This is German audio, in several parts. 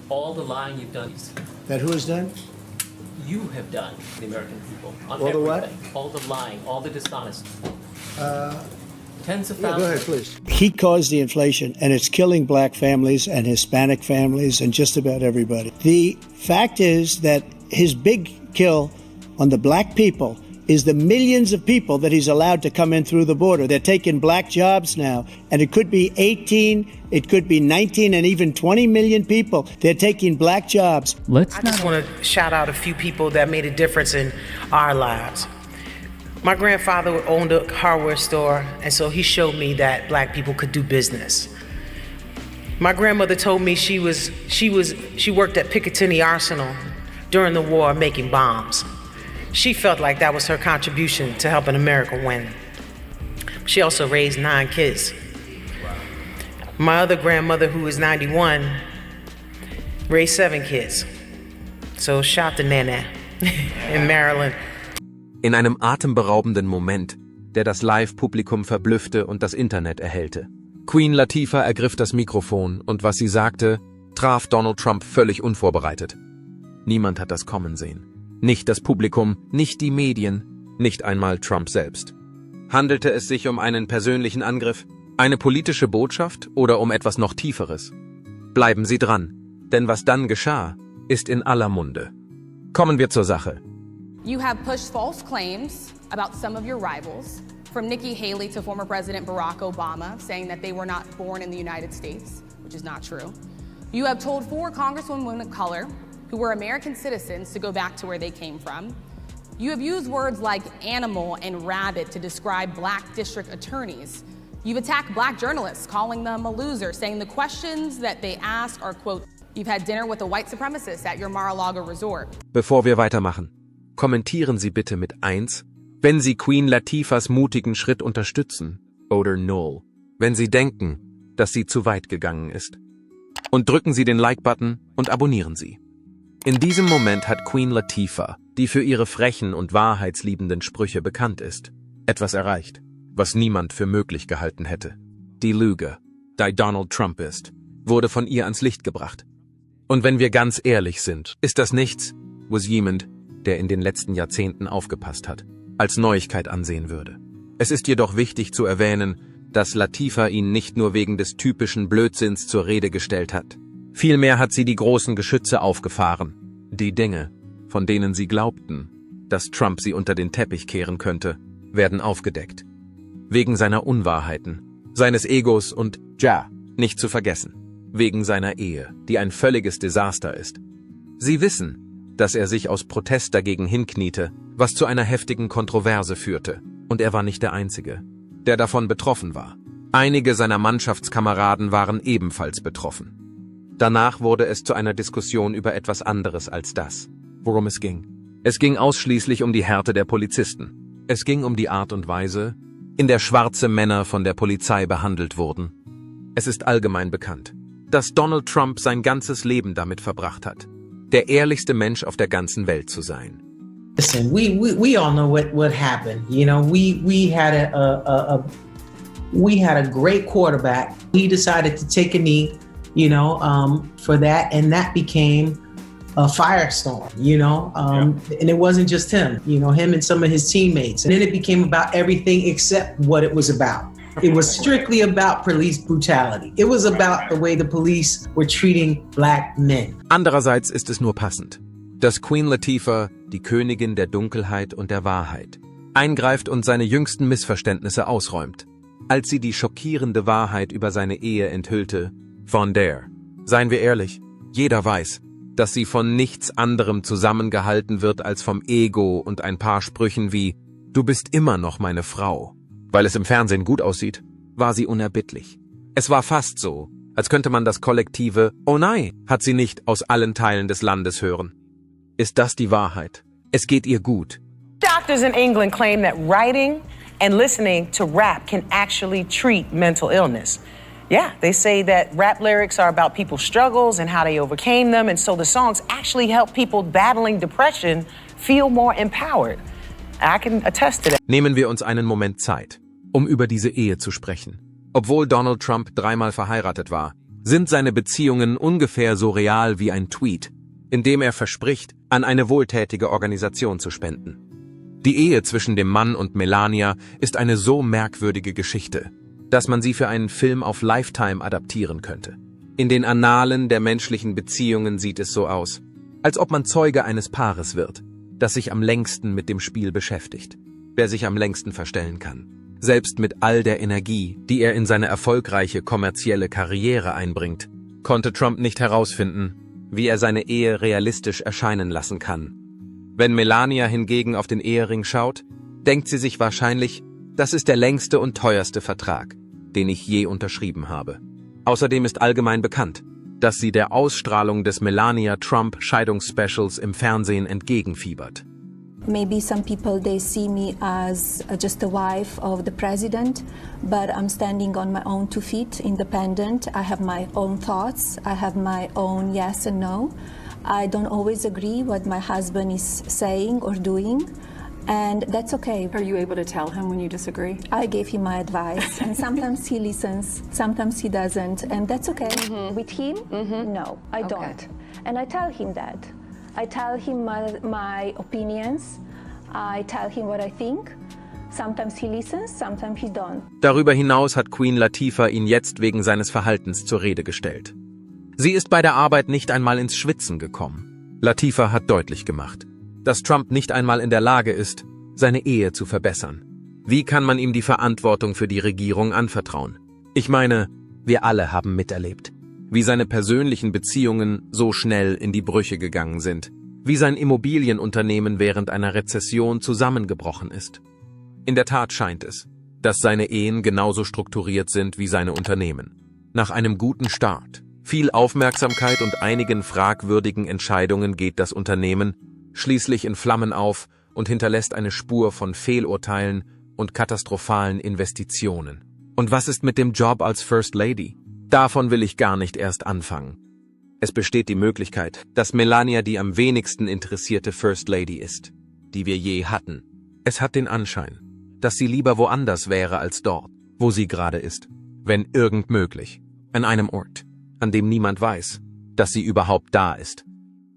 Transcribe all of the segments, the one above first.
all the lying you've done. That who has done? You have done, the American people. On All the what? everything. All the lying, all the dishonesty. Tens of Yeah, thousands. go ahead, please. He caused the inflation, and it's killing black families and Hispanic families and just about everybody. The fact is that his big kill on the black people is the millions of people that he's allowed to come in through the border. They're taking black jobs now, and it could be 18, it could be 19, and even 20 million people. They're taking black jobs. I just want to shout out a few people that made a difference in our lives. My grandfather owned a hardware store, and so he showed me that black people could do business. My grandmother told me she worked at Picatinny Arsenal during the war making bombs. She felt like that was her contribution to helping America win. She also raised 9 kids. My other grandmother, who is 91, raised 7 kids. So shout to Nana in Maryland. In einem atemberaubenden Moment, der das Live-Publikum verblüffte und das Internet erhellte. Queen Latifah ergriff das Mikrofon und was sie sagte, traf Donald Trump völlig unvorbereitet. Niemand hat das kommen sehen. Nicht das Publikum, nicht die Medien, nicht einmal Trump selbst. Handelte es sich um einen persönlichen Angriff, eine politische Botschaft oder um etwas noch Tieferes? Bleiben Sie dran, denn was dann geschah, ist in aller Munde. Kommen wir zur Sache. You have pushed false claims about some of your rivals, from Nikki Haley to former President Barack Obama, saying that they were not born in the United States, which is not true. You have told 4 congresswomen of color who were American citizens to go back to where they came from. You have used words like animal and rabbit to describe black district attorneys. You've attacked black journalists, calling them a loser, saying the questions that they ask are, quote, you've had dinner with a white supremacist at your Mar-a-Lago resort. Bevor wir weitermachen, kommentieren Sie bitte mit 1, wenn Sie Queen Latifahs mutigen Schritt unterstützen, oder 0, wenn Sie denken, dass sie zu weit gegangen ist. Und drücken Sie den Like-Button und abonnieren Sie. In diesem Moment hat Queen Latifah, die für ihre frechen und wahrheitsliebenden Sprüche bekannt ist, etwas erreicht, was niemand für möglich gehalten hätte. Die Lüge, die Donald Trump ist, wurde von ihr ans Licht gebracht. Und wenn wir ganz ehrlich sind, ist das nichts, was jemand, der in den letzten Jahrzehnten aufgepasst hat, als Neuigkeit ansehen würde. Es ist jedoch wichtig zu erwähnen, dass Latifah ihn nicht nur wegen des typischen Blödsinns zur Rede gestellt hat. Vielmehr hat sie die großen Geschütze aufgefahren. Die Dinge, von denen sie glaubten, dass Trump sie unter den Teppich kehren könnte, werden aufgedeckt. Wegen seiner Unwahrheiten, seines Egos und, ja, nicht zu vergessen, wegen seiner Ehe, die ein völliges Desaster ist. Sie wissen, dass er sich aus Protest dagegen hinkniete, was zu einer heftigen Kontroverse führte, und er war nicht der Einzige, der davon betroffen war. Einige seiner Mannschaftskameraden waren ebenfalls betroffen. Danach wurde es zu einer Diskussion über etwas anderes als das, worum es ging. Es ging ausschließlich um die Härte der Polizisten. Es ging um die Art und Weise, in der schwarze Männer von der Polizei behandelt wurden. Es ist allgemein bekannt, dass Donald Trump sein ganzes Leben damit verbracht hat, der ehrlichste Mensch auf der ganzen Welt zu sein. Listen, we all know what happened. You know, we had a great quarterback. He decided to take a knee, for that, and that became a firestorm, and it wasn't just him, him and some of his teammates. And then it became about everything except what it was about. It was strictly about police brutality. It was about the way the police were treating black men. Andererseits ist es nur passend, dass Queen Latifah, die Königin der Dunkelheit und der Wahrheit, eingreift und seine jüngsten Missverständnisse ausräumt, als sie die schockierende Wahrheit über seine Ehe enthüllte, von der, seien wir ehrlich, jeder weiß, dass sie von nichts anderem zusammengehalten wird als vom Ego und ein paar Sprüchen wie »Du bist immer noch meine Frau«. Weil es im Fernsehen gut aussieht, war sie unerbittlich. Es war fast so, als könnte man das kollektive »Oh nein, hat sie nicht« aus allen Teilen des Landes hören. Ist das die Wahrheit? Es geht ihr gut. Doctors in England claim that writing and listening to rap can actually treat mental illness. Yeah, they say that rap lyrics are about people's struggles and how they overcame them, and so the songs actually help people battling depression feel more empowered. I can attest to that. Nehmen wir uns einen Moment Zeit, um über diese Ehe zu sprechen. Obwohl Donald Trump 3-mal verheiratet war, sind seine Beziehungen ungefähr so real wie ein Tweet, in dem er verspricht, an eine wohltätige Organisation zu spenden. Die Ehe zwischen dem Mann und Melania ist eine so merkwürdige Geschichte, dass man sie für einen Film auf Lifetime adaptieren könnte. In den Annalen der menschlichen Beziehungen sieht es so aus, als ob man Zeuge eines Paares wird, das sich am längsten mit dem Spiel beschäftigt, wer sich am längsten verstellen kann. Selbst mit all der Energie, die er in seine erfolgreiche kommerzielle Karriere einbringt, konnte Trump nicht herausfinden, wie er seine Ehe realistisch erscheinen lassen kann. Wenn Melania hingegen auf den Ehering schaut, denkt sie sich wahrscheinlich, das ist der längste und teuerste Vertrag, den ich je unterschrieben habe. Außerdem ist allgemein bekannt, dass sie der Ausstrahlung des Melania-Trump-Scheidungsspecials im Fernsehen entgegenfiebert. Maybe some people, they see me as just a wife of the president, but I'm standing on my own 2 feet, independent. I have my own thoughts. I have my own yes and no. I don't always agree what my husband is saying or doing, and that's okay. Are you able to tell him when you disagree? I gave him my advice, and sometimes he listens, sometimes he doesn't, and that's okay. With him, no, I don't. And I tell him that. I tell him my opinions. I tell him what I think. Sometimes he listens, sometimes he don't. Darüber hinaus hat Queen Latifah ihn jetzt wegen seines Verhaltens zur Rede gestellt. Sie ist bei der Arbeit nicht einmal ins Schwitzen gekommen. Latifah hat deutlich gemacht, dass Trump nicht einmal in der Lage ist, seine Ehe zu verbessern. Wie kann man ihm die Verantwortung für die Regierung anvertrauen? Ich meine, wir alle haben miterlebt, wie seine persönlichen Beziehungen so schnell in die Brüche gegangen sind, wie sein Immobilienunternehmen während einer Rezession zusammengebrochen ist. In der Tat scheint es, dass seine Ehen genauso strukturiert sind wie seine Unternehmen. Nach einem guten Start, viel Aufmerksamkeit und einigen fragwürdigen Entscheidungen geht das Unternehmen schließlich in Flammen auf und hinterlässt eine Spur von Fehlurteilen und katastrophalen Investitionen. Und was ist mit dem Job als First Lady? Davon will ich gar nicht erst anfangen. Es besteht die Möglichkeit, dass Melania die am wenigsten interessierte First Lady ist, die wir je hatten. Es hat den Anschein, dass sie lieber woanders wäre als dort, wo sie gerade ist, wenn irgend möglich, an einem Ort, an dem niemand weiß, dass sie überhaupt da ist.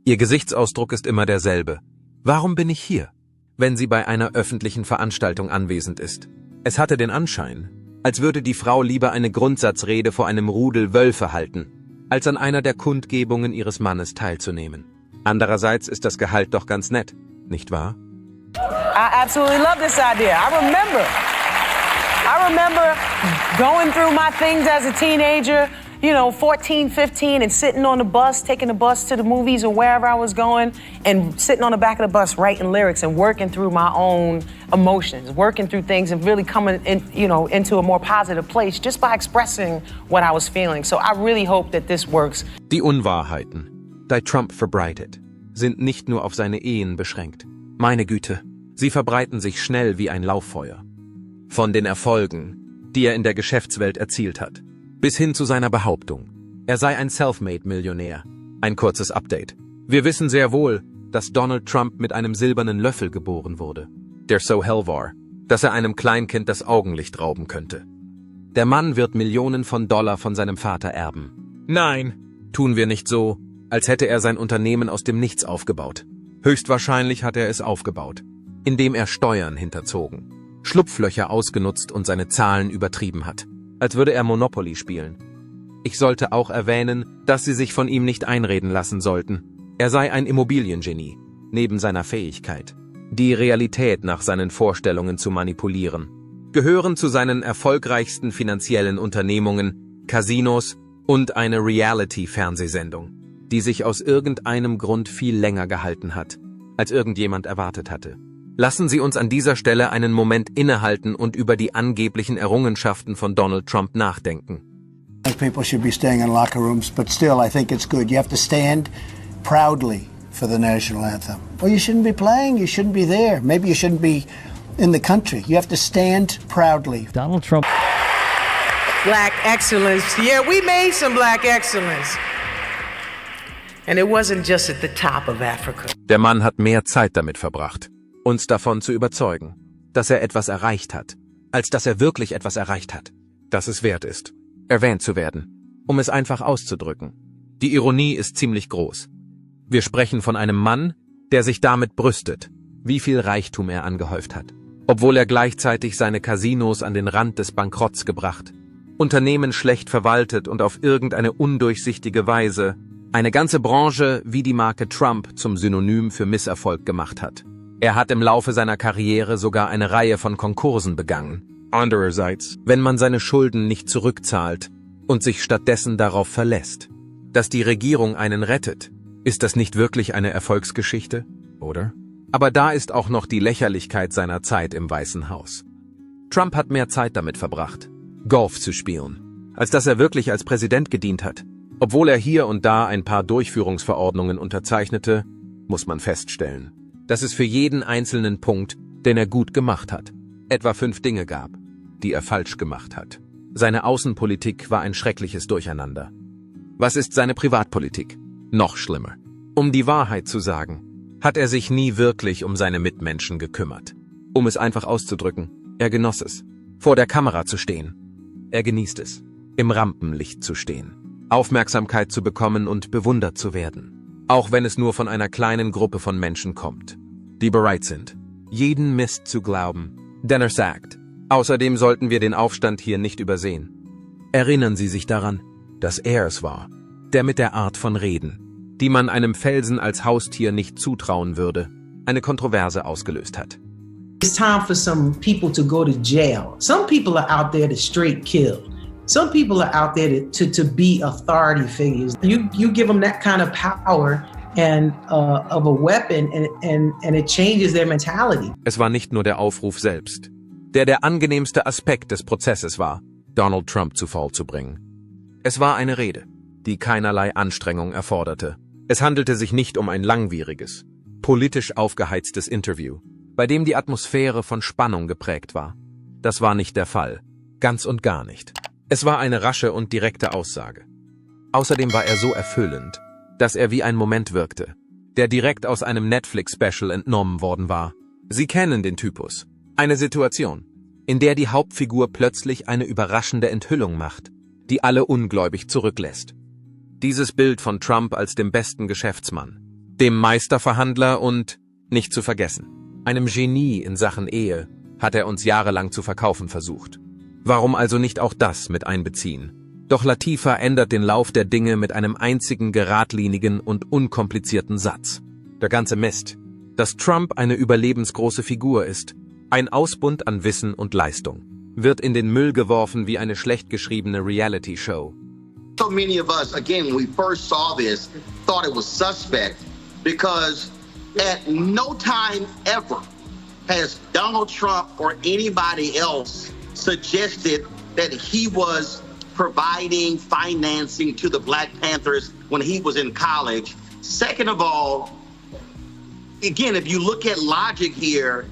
Ihr Gesichtsausdruck ist immer derselbe. Warum bin ich hier, wenn sie bei einer öffentlichen Veranstaltung anwesend ist? Es hatte den Anschein, als würde die Frau lieber eine Grundsatzrede vor einem Rudel Wölfe halten, als an einer der Kundgebungen ihres Mannes teilzunehmen. Andererseits ist das Gehalt doch ganz nett, nicht wahr? I absolutely love this idea. I remember going through my things as a teenager, 14, 15, and sitting on the bus, taking the bus to the movies or wherever I was going, and sitting on the back of the bus writing lyrics and working through my own emotions, working through things and really coming into a more positive place just by expressing what I was feeling. So I really hope that this works. Die Unwahrheiten, die Trump verbreitet, sind nicht nur auf seine Ehen beschränkt. Meine Güte, sie verbreiten sich schnell wie ein Lauffeuer. Von den Erfolgen, die er in der Geschäftswelt erzielt hat, bis hin zu seiner Behauptung, er sei ein Selfmade-Millionär. Ein kurzes Update. Wir wissen sehr wohl, dass Donald Trump mit einem silbernen Löffel geboren wurde, der so hell war, dass er einem Kleinkind das Augenlicht rauben könnte. Der Mann wird Millionen von Dollar von seinem Vater erben. Nein, tun wir nicht so, als hätte er sein Unternehmen aus dem Nichts aufgebaut. Höchstwahrscheinlich hat er es aufgebaut, indem er Steuern hinterzogen, Schlupflöcher ausgenutzt und seine Zahlen übertrieben hat, als würde er Monopoly spielen. Ich sollte auch erwähnen, dass Sie sich von ihm nicht einreden lassen sollten. Er sei ein Immobiliengenie, neben seiner Fähigkeit, die Realität nach seinen Vorstellungen zu manipulieren. Gehören zu seinen erfolgreichsten finanziellen Unternehmungen Casinos und eine Reality-Fernsehsendung, die sich aus irgendeinem Grund viel länger gehalten hat, als irgendjemand erwartet hatte. Lassen Sie uns an dieser Stelle einen Moment innehalten und über die angeblichen Errungenschaften von Donald Trump nachdenken. People should be staying in locker rooms, but still, I think it's good. You have to stand proudly for the national anthem. Well, you shouldn't be playing. You shouldn't be there. Maybe you shouldn't be in the country. You have to stand proudly. Donald Trump. Black excellence. Yeah, we made some black excellence. And it wasn't just at the top of Africa. Der Mann hat mehr Zeit damit verbracht, uns davon zu überzeugen, dass er etwas erreicht hat, als dass er wirklich etwas erreicht hat, dass es wert ist, erwähnt zu werden. um es einfach auszudrücken. Die Ironie ist ziemlich groß. Wir sprechen von einem Mann, der sich damit brüstet, wie viel Reichtum er angehäuft hat, obwohl er gleichzeitig seine Casinos an den Rand des Bankrotts gebracht, Unternehmen schlecht verwaltet und auf irgendeine undurchsichtige Weise eine ganze Branche wie die Marke Trump zum Synonym für Misserfolg gemacht hat. Er hat im Laufe seiner Karriere sogar eine Reihe von Konkursen begangen. Andererseits, wenn man seine Schulden nicht zurückzahlt und sich stattdessen darauf verlässt, dass die Regierung einen rettet, ist das nicht wirklich eine Erfolgsgeschichte, oder? Aber da ist auch noch die Lächerlichkeit seiner Zeit im Weißen Haus. Trump hat mehr Zeit damit verbracht, Golf zu spielen, als dass er wirklich als Präsident gedient hat. Obwohl er hier und da ein paar Durchführungsverordnungen unterzeichnete, muss man feststellen, dass es für jeden einzelnen Punkt, den er gut gemacht hat, etwa 5 Dinge gab, die er falsch gemacht hat. Seine Außenpolitik war ein schreckliches Durcheinander. Was ist seine Privatpolitik? Noch schlimmer. Um die Wahrheit zu sagen, hat er sich nie wirklich um seine Mitmenschen gekümmert. Um es einfach auszudrücken, er genoss es, vor der Kamera zu stehen. Er genießt es, im Rampenlicht zu stehen, Aufmerksamkeit zu bekommen und bewundert zu werden. Auch wenn es nur von einer kleinen Gruppe von Menschen kommt, die bereit sind, jeden Mist zu glauben, den er sagt. Außerdem sollten wir den Aufstand hier nicht übersehen. Erinnern Sie sich daran, dass er es war, der mit der Art von Reden, die man einem Felsen als Haustier nicht zutrauen würde, eine Kontroverse ausgelöst hat. It's time for some people to go to jail. Some people are out there to straight kill. Some people are out there to be authority figures. You give them that kind of power and of a weapon and it changes their mentality. Es war nicht nur der Aufruf selbst, der angenehmste Aspekt des Prozesses war, Donald Trump zu Fall zu bringen. Es war eine Rede, die keinerlei Anstrengung erforderte. Es handelte sich nicht um ein langwieriges, politisch aufgeheiztes Interview, bei dem die Atmosphäre von Spannung geprägt war. Das war nicht der Fall, ganz und gar nicht. Es war eine rasche und direkte Aussage. Außerdem war er so erfüllend, dass er wie ein Moment wirkte, der direkt aus einem Netflix-Special entnommen worden war. Sie kennen den Typus. Eine Situation, in der die Hauptfigur plötzlich eine überraschende Enthüllung macht, die alle ungläubig zurücklässt. Dieses Bild von Trump als dem besten Geschäftsmann, dem Meisterverhandler und, nicht zu vergessen, einem Genie in Sachen Ehe, hat er uns jahrelang zu verkaufen versucht. Warum also nicht auch das mit einbeziehen? Doch Latifah ändert den Lauf der Dinge mit einem einzigen geradlinigen und unkomplizierten Satz. Der ganze Mist, dass Trump eine überlebensgroße Figur ist, ein Ausbund an Wissen und Leistung, wird in den Müll geworfen wie eine schlecht geschriebene Reality-Show. So many of us, again, when we first saw this, thought it was suspect because at no time ever has Donald Trump or anybody else suggested that he was providing financing to the Black Panthers when he was in college. Second of all, again, if you look at logic here,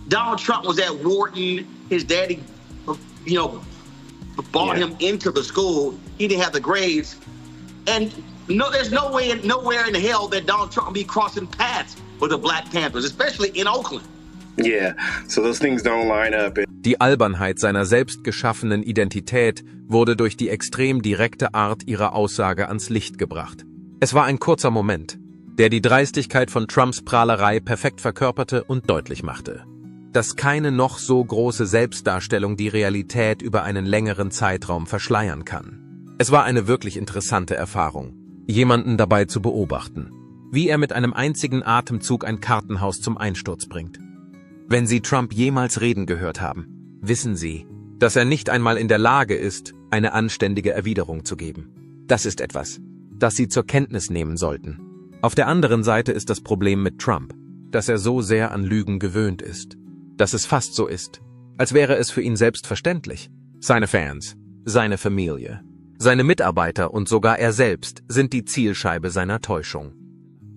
Donald Trump was at Wharton. His daddy, bought him into the school. He didn't have the grades. And there's nowhere in hell that Donald Trump will be crossing paths with the Black Panthers, especially in Oakland. Yeah, so those things don't line up. Die Albernheit seiner selbst geschaffenen Identität wurde durch die extrem direkte Art ihrer Aussage ans Licht gebracht. Es war ein kurzer Moment, der die Dreistigkeit von Trumps Prahlerei perfekt verkörperte und deutlich machte, dass keine noch so große Selbstdarstellung die Realität über einen längeren Zeitraum verschleiern kann. Es war eine wirklich interessante Erfahrung, jemanden dabei zu beobachten, wie er mit einem einzigen Atemzug ein Kartenhaus zum Einsturz bringt. Wenn Sie Trump jemals reden gehört haben, wissen Sie, dass er nicht einmal in der Lage ist, eine anständige Erwiderung zu geben. Das ist etwas, das Sie zur Kenntnis nehmen sollten. Auf der anderen Seite ist das Problem mit Trump, dass er so sehr an Lügen gewöhnt ist, dass es fast so ist, als wäre es für ihn selbstverständlich. Seine Fans, seine Familie, seine Mitarbeiter und sogar er selbst sind die Zielscheibe seiner Täuschung.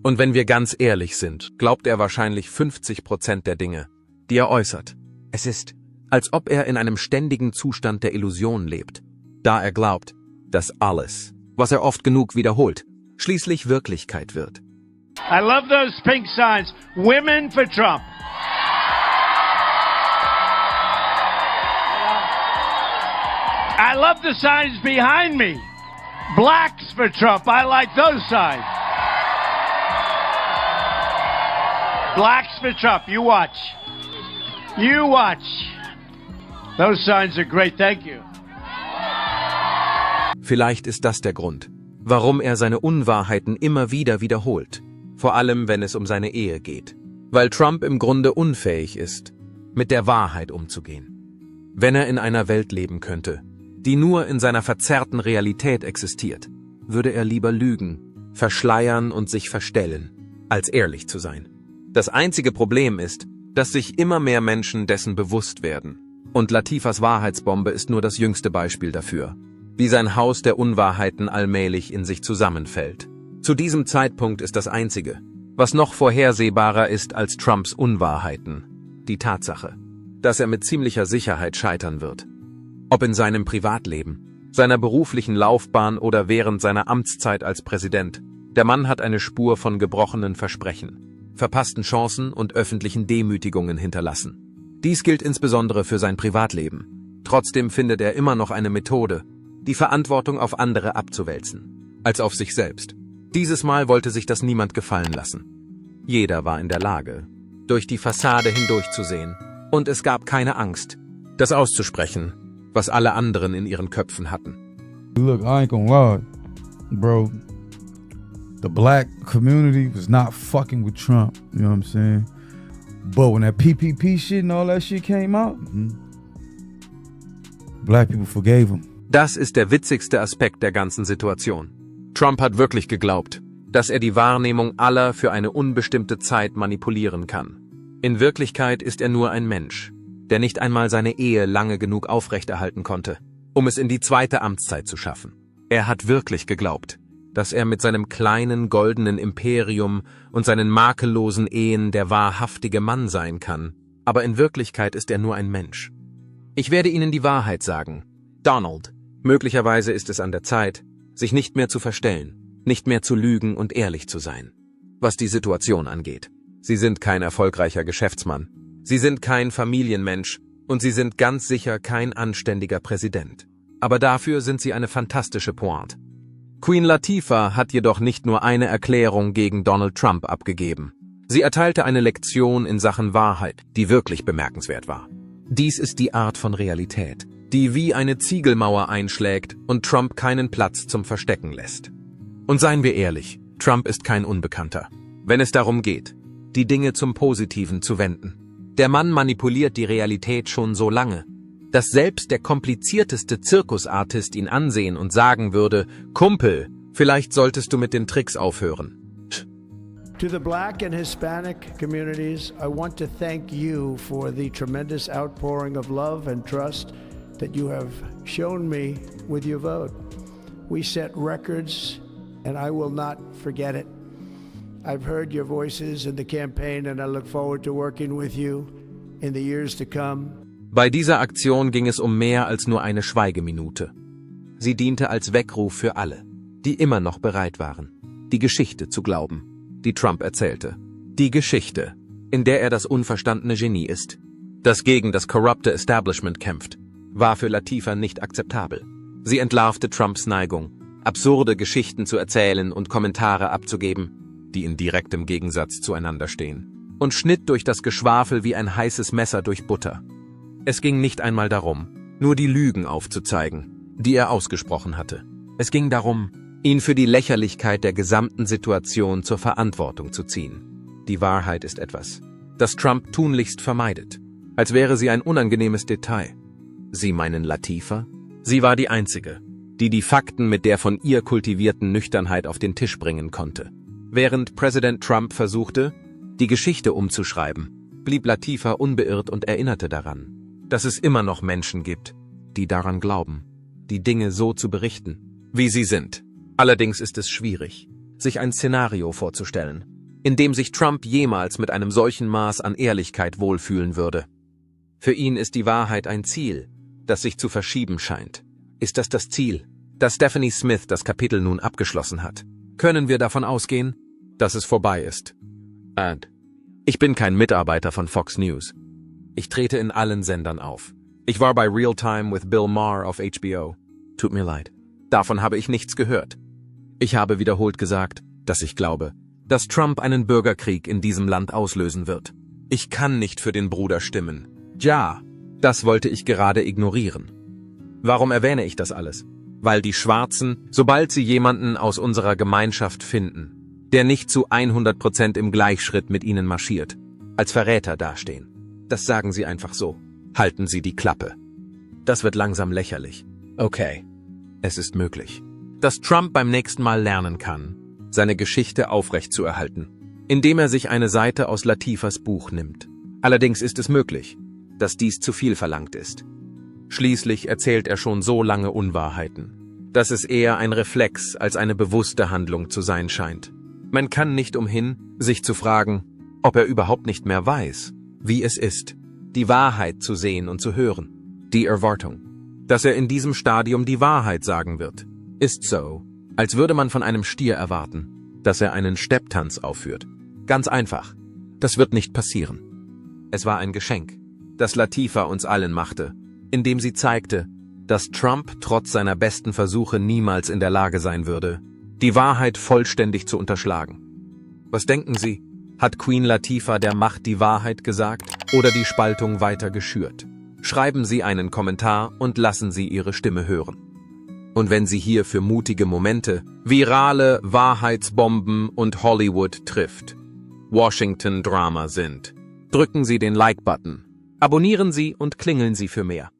Und wenn wir ganz ehrlich sind, glaubt er wahrscheinlich 50% der Dinge, die er äußert. Es ist, als ob er in einem ständigen Zustand der Illusion lebt, da er glaubt, dass alles, was er oft genug wiederholt, schließlich Wirklichkeit wird. I love those pink signs. Women for Trump. I love the signs behind me. Blacks for Trump. I like those signs. Blacks for Trump. You watch. You watch. Those signs are great. Thank you. Vielleicht ist das der Grund, warum er seine Unwahrheiten immer wieder wiederholt, vor allem wenn es um seine Ehe geht. Weil Trump im Grunde unfähig ist, mit der Wahrheit umzugehen. Wenn er in einer Welt leben könnte, die nur in seiner verzerrten Realität existiert, würde er lieber lügen, verschleiern und sich verstellen, als ehrlich zu sein. Das einzige Problem ist, dass sich immer mehr Menschen dessen bewusst werden. Und Latifahs Wahrheitsbombe ist nur das jüngste Beispiel dafür, wie sein Haus der Unwahrheiten allmählich in sich zusammenfällt. Zu diesem Zeitpunkt ist das Einzige, was noch vorhersehbarer ist als Trumps Unwahrheiten, die Tatsache, dass er mit ziemlicher Sicherheit scheitern wird. Ob in seinem Privatleben, seiner beruflichen Laufbahn oder während seiner Amtszeit als Präsident, der Mann hat eine Spur von gebrochenen Versprechen, verpassten Chancen und öffentlichen Demütigungen hinterlassen. Dies gilt insbesondere für sein Privatleben. Trotzdem findet er immer noch eine Methode, die Verantwortung auf andere abzuwälzen, als auf sich selbst. Dieses Mal wollte sich das niemand gefallen lassen. Jeder war in der Lage, durch die Fassade hindurchzusehen, und es gab keine Angst, das auszusprechen, was alle anderen in ihren Köpfen hatten. Look, I ain't gonna lie, bro. The black community was not fucking with Trump, you know what I'm saying? But when that PPP shit and all that shit came out, black people forgave him. Das ist der witzigste Aspekt der ganzen Situation. Trump hat wirklich geglaubt, dass er die Wahrnehmung aller für eine unbestimmte Zeit manipulieren kann. In Wirklichkeit ist er nur ein Mensch, der nicht einmal seine Ehe lange genug aufrechterhalten konnte, um es in die zweite Amtszeit zu schaffen. Er hat wirklich geglaubt, dass er mit seinem kleinen goldenen Imperium und seinen makellosen Ehen der wahrhaftige Mann sein kann, aber in Wirklichkeit ist er nur ein Mensch. Ich werde Ihnen die Wahrheit sagen. Donald, möglicherweise ist es an der Zeit, sich nicht mehr zu verstellen, nicht mehr zu lügen und ehrlich zu sein. Was die Situation angeht. Sie sind kein erfolgreicher Geschäftsmann. Sie sind kein Familienmensch und Sie sind ganz sicher kein anständiger Präsident. Aber dafür sind Sie eine fantastische Pointe. Queen Latifah hat jedoch nicht nur eine Erklärung gegen Donald Trump abgegeben. Sie erteilte eine Lektion in Sachen Wahrheit, die wirklich bemerkenswert war. Dies ist die Art von Realität, die wie eine Ziegelmauer einschlägt und Trump keinen Platz zum Verstecken lässt. Und seien wir ehrlich, Trump ist kein Unbekannter, wenn es darum geht, die Dinge zum Positiven zu wenden. Der Mann manipuliert die Realität schon so lange, dass selbst der komplizierteste Zirkusartist ihn ansehen und sagen würde, Kumpel, vielleicht solltest du mit den Tricks aufhören. To the Black and Hispanic communities, I want to thank you for the tremendous outpouring of love and trust that you have shown me with your vote. We set records, and I will not forget it. I've heard your voices in the campaign, and I look forward to working with you in the years to come. Bei dieser Aktion ging es um mehr als nur eine Schweigeminute. Sie diente als Weckruf für alle, die immer noch bereit waren, die Geschichte zu glauben, die Trump erzählte. Die Geschichte, in der er das unverstandene Genie ist, das gegen das korrupte Establishment kämpft, war für Latifah nicht akzeptabel. Sie entlarvte Trumps Neigung, absurde Geschichten zu erzählen und Kommentare abzugeben, die in direktem Gegensatz zueinander stehen, und schnitt durch das Geschwafel wie ein heißes Messer durch Butter. Es ging nicht einmal darum, nur die Lügen aufzuzeigen, die er ausgesprochen hatte. Es ging darum, ihn für die Lächerlichkeit der gesamten Situation zur Verantwortung zu ziehen. Die Wahrheit ist etwas, das Trump tunlichst vermeidet, als wäre sie ein unangenehmes Detail. Sie meinen Latifah? Sie war die Einzige, die die Fakten mit der von ihr kultivierten Nüchternheit auf den Tisch bringen konnte. Während Präsident Trump versuchte, die Geschichte umzuschreiben, blieb Latifah unbeirrt und erinnerte daran, dass es immer noch Menschen gibt, die daran glauben, die Dinge so zu berichten, wie sie sind. Allerdings ist es schwierig, sich ein Szenario vorzustellen, in dem sich Trump jemals mit einem solchen Maß an Ehrlichkeit wohlfühlen würde. Für ihn ist die Wahrheit ein Ziel, das sich zu verschieben scheint. Ist das das Ziel, dass Stephanie Smith das Kapitel nun abgeschlossen hat? Können wir davon ausgehen, dass es vorbei ist? Ich bin kein Mitarbeiter von Fox News. Ich trete in allen Sendern auf. Ich war bei Real Time with Bill Maher auf HBO. Tut mir leid. Davon habe ich nichts gehört. Ich habe wiederholt gesagt, dass ich glaube, dass Trump einen Bürgerkrieg in diesem Land auslösen wird. Ich kann nicht für den Bruder stimmen. Ja, das wollte ich gerade ignorieren. Warum erwähne ich das alles? Weil die Schwarzen, sobald sie jemanden aus unserer Gemeinschaft finden, der nicht zu 100% im Gleichschritt mit ihnen marschiert, als Verräter dastehen. Das sagen sie einfach so. Halten Sie die Klappe. Das wird langsam lächerlich. Okay, es ist möglich, dass Trump beim nächsten Mal lernen kann, seine Geschichte aufrechtzuerhalten, indem er sich eine Seite aus Latifahs Buch nimmt. Allerdings ist es möglich, dass dies zu viel verlangt ist. Schließlich erzählt er schon so lange Unwahrheiten, dass es eher ein Reflex als eine bewusste Handlung zu sein scheint. Man kann nicht umhin, sich zu fragen, ob er überhaupt nicht mehr weiß, wie es ist, die Wahrheit zu sehen und zu hören. Die Erwartung, dass er in diesem Stadium die Wahrheit sagen wird, ist so, als würde man von einem Stier erwarten, dass er einen Stepptanz aufführt. Ganz einfach, das wird nicht passieren. Es war ein Geschenk, das Latifah uns allen machte, indem sie zeigte, dass Trump trotz seiner besten Versuche niemals in der Lage sein würde, die Wahrheit vollständig zu unterschlagen. Was denken Sie? Hat Queen Latifah der Macht die Wahrheit gesagt oder die Spaltung weiter geschürt? Schreiben Sie einen Kommentar und lassen Sie Ihre Stimme hören. Und wenn Sie hier für mutige Momente, virale Wahrheitsbomben und Hollywood trifft, Washington Drama sind, drücken Sie den Like-Button, abonnieren Sie und klingeln Sie für mehr.